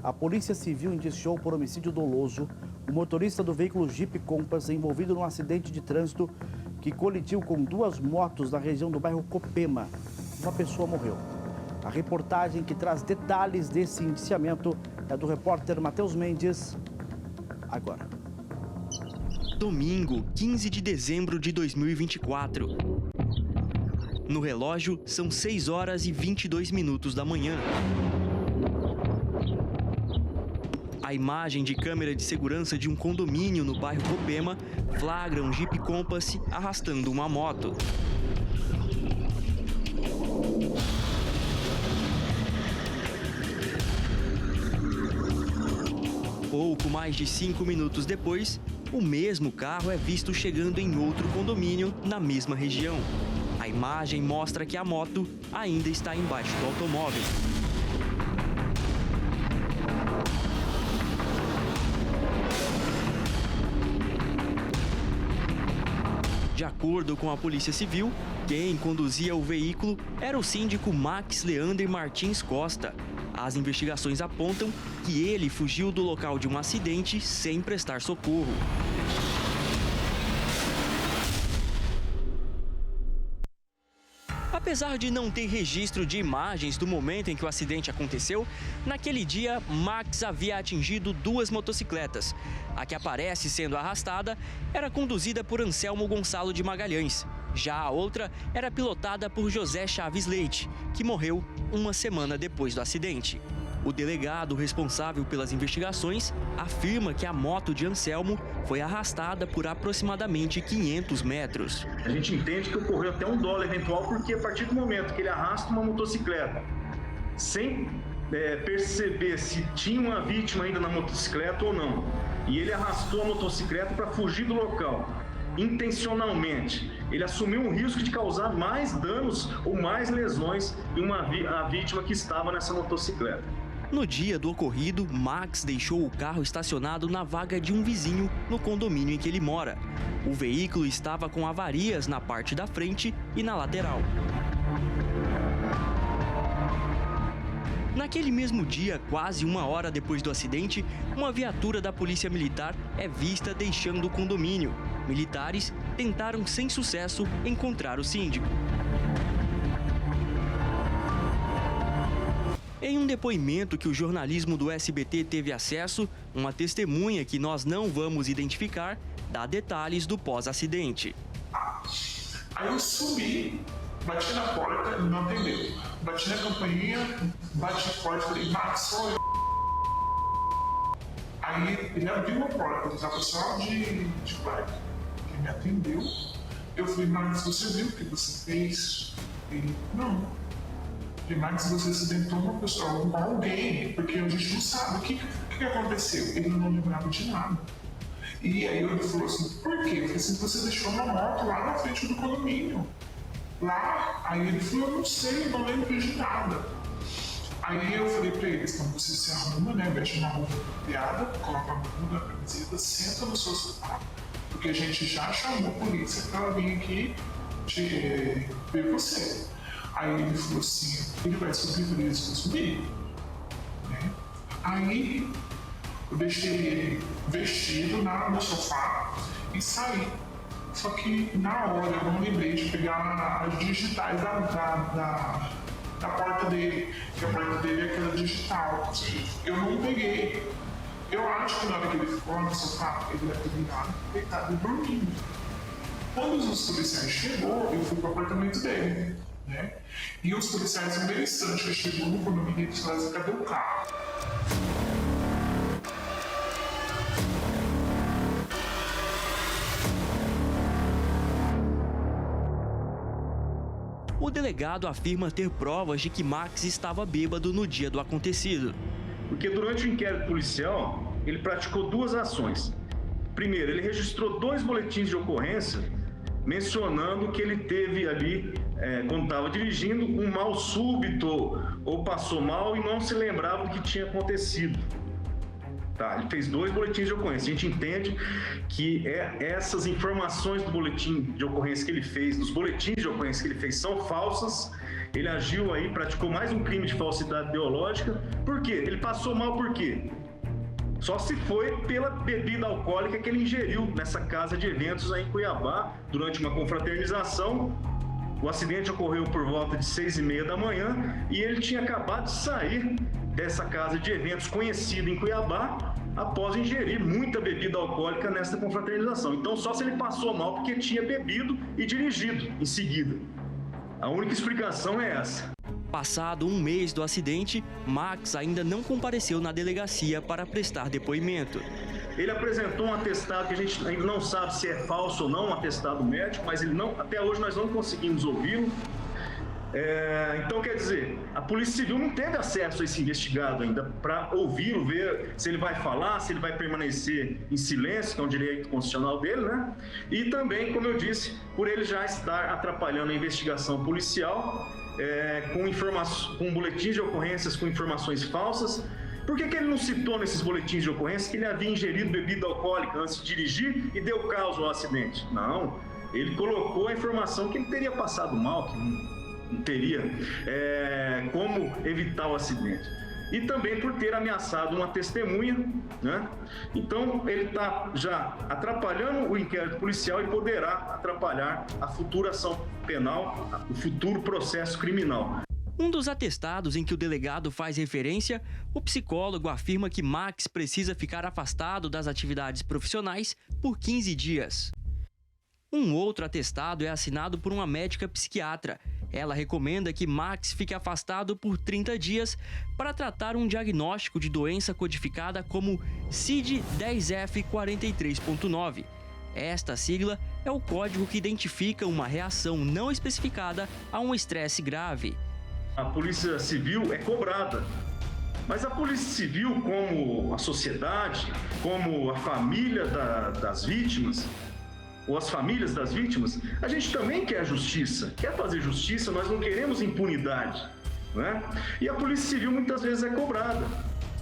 a Polícia Civil indiciou por homicídio doloso o motorista do veículo Jeep Compass envolvido num acidente de trânsito que colidiu com duas motos na região do bairro Copema. Uma pessoa morreu. A reportagem que traz detalhes desse indiciamento é do repórter Matheus Mendes. Agora. Domingo, 15 de dezembro de 2024. No relógio, são 6 horas e 22 minutos da manhã. A imagem de câmera de segurança de um condomínio no bairro Copema flagra um Jeep Compass arrastando uma moto. Pouco mais de 5 minutos depois, o mesmo carro é visto chegando em outro condomínio na mesma região. A imagem mostra que a moto ainda está embaixo do automóvel. De acordo com a Polícia Civil, quem conduzia o veículo era o síndico Max Leander Martins Costa. As investigações apontam que ele fugiu do local de um acidente sem prestar socorro. Apesar de não ter registro de imagens do momento em que o acidente aconteceu, naquele dia, Max havia atingido duas motocicletas. A que aparece sendo arrastada era conduzida por Anselmo Gonçalo de Magalhães. Já a outra era pilotada por José Chaves Leite, que morreu uma semana depois do acidente. O delegado responsável pelas investigações afirma que a moto de Anselmo foi arrastada por aproximadamente 500 metros. A gente entende que ocorreu até um dolo eventual, porque a partir do momento que ele arrasta uma motocicleta, sem perceber se tinha uma vítima ainda na motocicleta ou não, e ele arrastou a motocicleta para fugir do local, intencionalmente, ele assumiu um risco de causar mais danos ou mais lesões em a vítima que estava nessa motocicleta. No dia do ocorrido, Max deixou o carro estacionado na vaga de um vizinho no condomínio em que ele mora. O veículo estava com avarias na parte da frente e na lateral. Naquele mesmo dia, quase uma hora depois do acidente, uma viatura da Polícia Militar é vista deixando o condomínio. Militares tentaram sem sucesso encontrar o síndico. Em um depoimento que o jornalismo do SBT teve acesso, uma testemunha que nós não vamos identificar dá detalhes do pós-acidente. Aí eu subi, bati na porta, ele não atendeu. Bati na campainha, bati forte, falei, Max, sou eu. Aí ele abriu a porta, ele estava só de quarto. Ele me atendeu. Eu falei, Max, você viu o que você fez? Ele, não. Eu falei, Max, você acidentou uma pessoa, alguém, porque a gente não sabe o que aconteceu. Ele não lembrava de nada. E aí ele falou assim, por quê? Eu falei assim, você deixou uma moto lá na frente do condomínio. Lá, aí ele falou, eu não sei, eu não lembro de nada. Aí eu falei pra eles, então você se arruma, né, veste uma roupa apropriada, coloca a bermuda, a camiseta, senta no seu sofá, porque a gente já chamou a polícia pra vir aqui ver você. Aí ele falou assim, ele vai subir, eu falei, eu vou subir. Né? Aí eu deixei ele vestido no sofá e saí. Só que na hora eu não lembrei de pegar as digitais da porta dele, que a porta dele é aquela digital. Eu não peguei. Eu acho que na hora que ele ficou no sofá, ele deve ter virado, deitado e dormindo. Quando os policiais chegou, eu fui pro apartamento dele, né? E os policiais, no primeiro instante que chegou no condomínio, eles falaram assim, cadê o carro? O delegado afirma ter provas de que Max estava bêbado no dia do acontecido. Porque durante o inquérito policial, ele praticou duas ações. Primeiro, ele registrou 2 boletins de ocorrência mencionando que ele teve ali, quando estava dirigindo, um mal súbito ou passou mal e não se lembrava do que tinha acontecido. Tá, ele fez 2 boletins de ocorrência. A gente entende que essas informações do boletim de ocorrência que ele fez, dos boletins de ocorrência que ele fez, são falsas Ele agiu aí, praticou mais um crime de falsidade ideológica. Por quê? Ele passou mal por quê? Só se foi pela bebida alcoólica que ele ingeriu nessa casa de eventos aí em Cuiabá, durante uma confraternização. O acidente ocorreu por volta de 6h30 da manhã e ele tinha acabado de sair dessa casa de eventos conhecida em Cuiabá após ingerir muita bebida alcoólica nessa confraternização. Então, só se ele passou mal porque tinha bebido e dirigido em seguida. A única explicação é essa. Passado um mês do acidente, Max ainda não compareceu na delegacia para prestar depoimento. Ele apresentou um atestado que a gente ainda não sabe se é falso ou não, um atestado médico, mas até hoje nós não conseguimos ouvi-lo. Então, quer dizer, a Polícia Civil não teve acesso a esse investigado ainda para ouvi-lo, ver se ele vai falar, se ele vai permanecer em silêncio, que é um direito constitucional dele, né? E também, como eu disse, por ele já estar atrapalhando a investigação policial, com boletins de ocorrências com informações falsas. Por que ele não citou nesses boletins de ocorrência que ele havia ingerido bebida alcoólica antes de dirigir e deu causa ao acidente? Não, ele colocou a informação que ele teria passado mal, que não teria como evitar o acidente. E também por ter ameaçado uma testemunha, né? Então ele está já atrapalhando o inquérito policial e poderá atrapalhar a futura ação penal, o futuro processo criminal. Um dos atestados em que o delegado faz referência, o psicólogo afirma que Max precisa ficar afastado das atividades profissionais por 15 dias. Um outro atestado é assinado por uma médica psiquiatra. Ela recomenda que Max fique afastado por 30 dias para tratar um diagnóstico de doença codificada como CID-10F43.9. Esta sigla é o código que identifica uma reação não especificada a um estresse grave. A Polícia Civil é cobrada, mas a Polícia Civil, como a sociedade, como a família das vítimas, ou as famílias das vítimas, a gente também quer justiça, quer fazer justiça, nós não queremos impunidade, né? E a Polícia Civil muitas vezes é cobrada.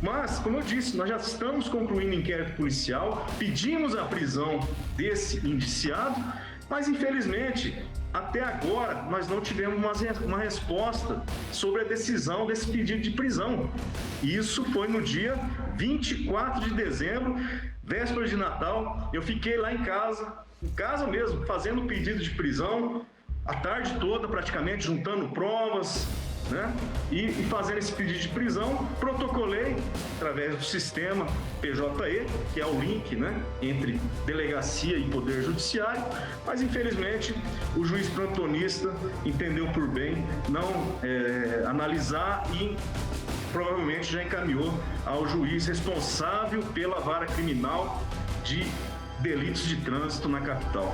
Mas, como eu disse, nós já estamos concluindo o inquérito policial, pedimos a prisão desse indiciado, mas infelizmente, até agora, nós não tivemos uma resposta sobre a decisão desse pedido de prisão. Isso foi no dia 24 de dezembro, véspera de Natal. Eu fiquei lá em casa mesmo, fazendo o pedido de prisão, a tarde toda praticamente, juntando provas, né? E fazendo esse pedido de prisão, protocolei através do sistema PJE, que é o link, né, entre delegacia e poder judiciário, mas infelizmente o juiz plantonista entendeu por bem não analisar e provavelmente já encaminhou ao juiz responsável pela vara criminal de delitos de trânsito na capital.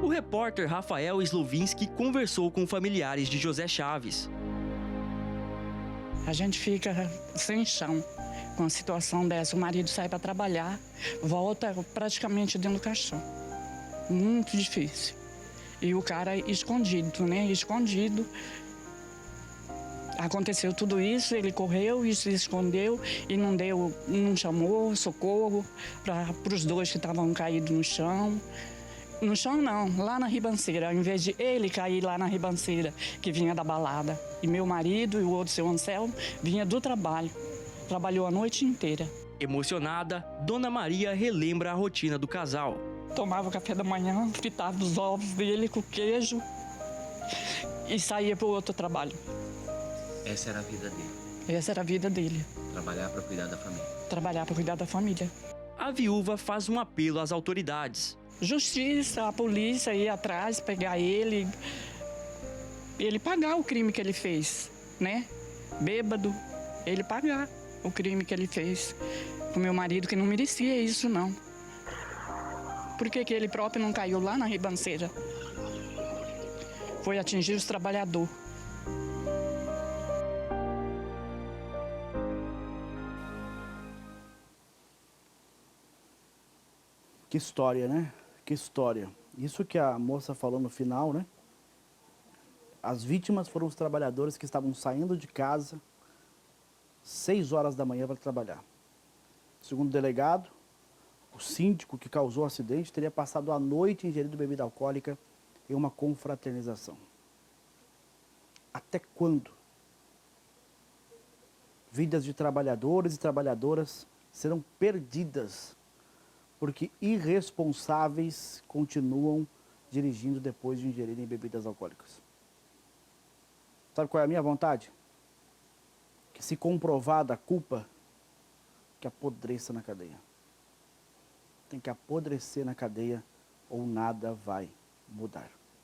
O repórter Rafael Slovinski conversou com familiares de José Chaves. A gente fica sem chão com a situação dessa. O marido sai para trabalhar, volta praticamente dentro do caixão. Muito difícil. E o cara escondido, né? Escondido. Aconteceu tudo isso, ele correu e se escondeu e não chamou socorro para os dois que estavam caídos no chão. No chão não, lá na ribanceira, ao invés de ele cair lá na ribanceira, que vinha da balada. E meu marido e o outro, seu Anselmo, vinha do trabalho. Trabalhou a noite inteira. Emocionada, Dona Maria relembra a rotina do casal. Tomava o café da manhã, fritava os ovos dele com queijo e saía para o outro trabalho. Essa era a vida dele? Essa era a vida dele. Trabalhar para cuidar da família? Trabalhar para cuidar da família. A viúva faz um apelo às autoridades. Justiça, a polícia ir atrás, pegar ele pagar o crime que ele fez, né? Bêbado, ele pagar o crime que ele fez com meu marido, que não merecia isso, não. Por que ele próprio não caiu lá na ribanceira? Foi atingir os trabalhadores. Que história, né? Que história. Isso que a moça falou no final, né? As vítimas foram os trabalhadores que estavam saindo de casa 6 horas da manhã para trabalhar. Segundo o delegado, o síndico que causou o acidente teria passado a noite ingerindo bebida alcoólica em uma confraternização. Até quando vidas de trabalhadores e trabalhadoras serão perdidas porque irresponsáveis continuam dirigindo depois de ingerirem bebidas alcoólicas? Sabe qual é a minha vontade? Que, se comprovada a culpa, que apodreça na cadeia. Tem que apodrecer na cadeia ou nada vai mudar.